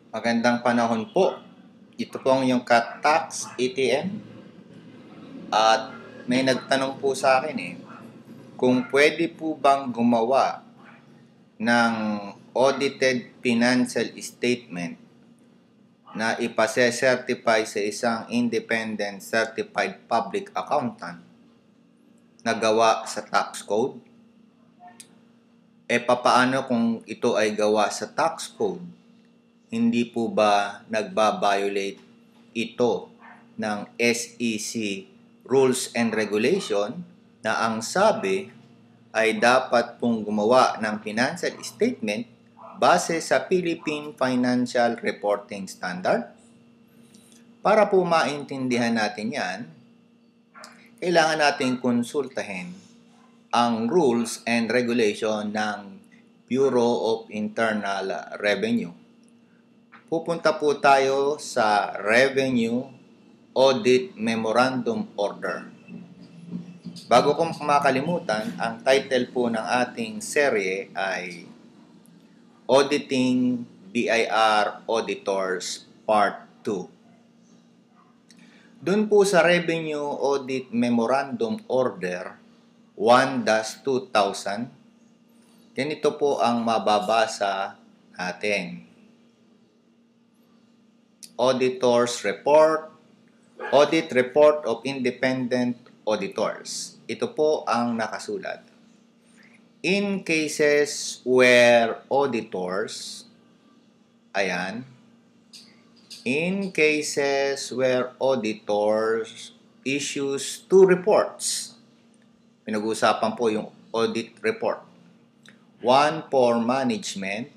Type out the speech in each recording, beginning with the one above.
Magandang panahon po. Ito po ang yung Kat-Tax ATM. At may nagtanong po sa akin kung pwede po bang gumawa ng audited financial statement na ipase-certify sa isang independent certified public accountant na gawa sa tax code. Papaano kung ito ay gawa sa tax code? Hindi po ba nagba-violate ito ng SEC Rules and Regulation na ang sabi ay dapat pong gumawa ng financial statement base sa Philippine Financial Reporting Standard? Para po maintindihan natin yan, kailangan natin konsultahin ang rules and regulation ng Bureau of Internal Revenue. Pupunta po tayo sa Revenue Audit Memorandum Order. Bago kong makalimutan, ang title po ng ating serye ay Auditing BIR Auditors Part 2. Doon po sa Revenue Audit Memorandum Order 1-2000, ganito po ang mababasa natin. Auditors Report, Audit Report of Independent Auditors. Ito po ang nakasulat. In cases where auditors, in cases where auditors issues two reports, pinag-uusapan po yung audit report. One for management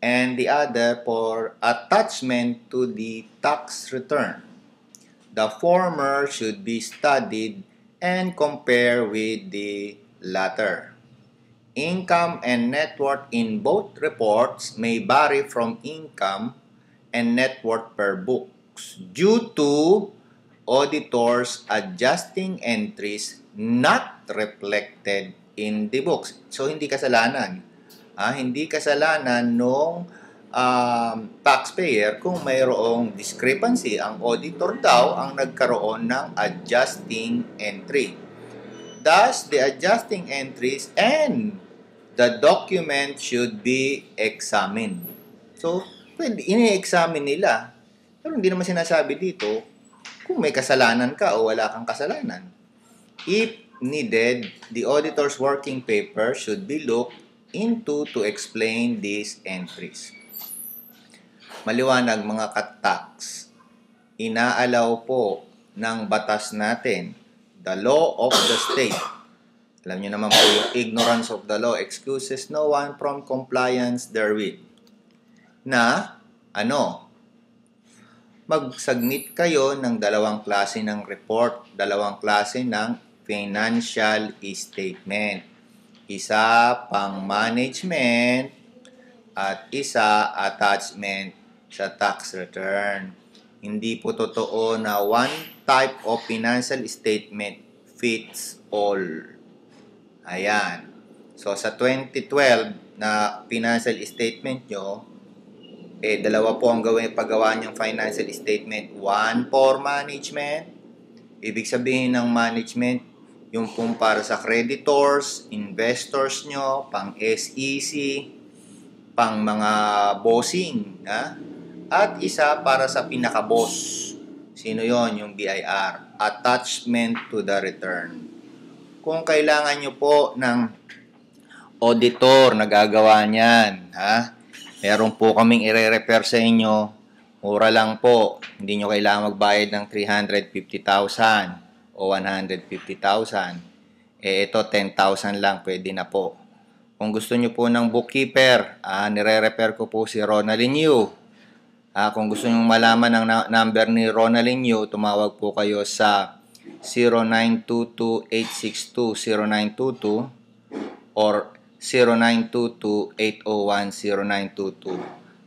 and the other for attachment to the tax return. The former should be studied and compared with the latter. Income and net worth in both reports may vary from income and net worth per books due to auditors adjusting entries not reflected in the books. So, hindi kasalanan. Hindi kasalanan nung taxpayer kung mayroong discrepancy. Ang auditor daw ang nagkaroon ng adjusting entry. Thus, the adjusting entries and the document should be examined. So, ini-examine nila. Pero hindi naman sinasabi dito kung may kasalanan ka o wala kang kasalanan. If needed, the auditor's working paper should be looked into to explain these entries. Maliwanag mga Kat-Tax, inaalaw po ng batas natin, the law of the state. Alam niyo naman po yung ignorance of the law excuses no one from compliance therewith. Na, mag-submit kayo ng dalawang klase ng report, dalawang klase ng financial statement. Isa pang management at isa attachment sa tax return. Hindi po totoo na one type of financial statement fits all. Ayan. So, sa 2012 na financial statement nyo, dalawa po ang paggawa niyong financial statement. One for management. Ibig sabihin ng management, yung pong para sa creditors, investors nyo, pang SEC, pang mga bossing. At isa para sa pinaka-boss. Sino yon? Yung BIR. Attachment to the return. Kung kailangan nyo po ng auditor na gagawa niyan, meron po kaming i-refer sa inyo. Mura lang po. Hindi nyo kailangan magbayad ng 350,000 o 150,000. Ito 10,000 lang, pwede na po. Kung gusto nyo po ng bookkeeper, nire-refer ko po si Ronaldin Yu. Kung gusto nyo malaman ang number ni Ronaldin Yu, tumawag po kayo sa 0922-862-0922 or 0922-801-0922.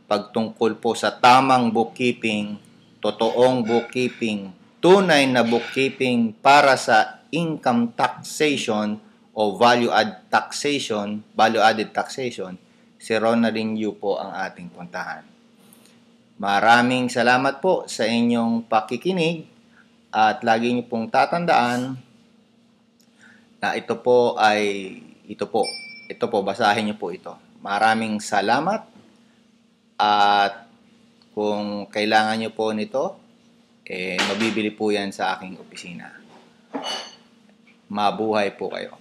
Pagtungkol po sa tamang bookkeeping, totoong bookkeeping, tunay na bookkeeping para sa income taxation o value-added taxation, si Ronaldin Yu po ang ating puntahan. Maraming salamat po sa inyong pakikinig at lagi niyo pong tatandaan na ito po, basahin niyo po ito. Maraming salamat at kung kailangan niyo po nito, mabibili po yan sa aking opisina. Mabuhay po kayo.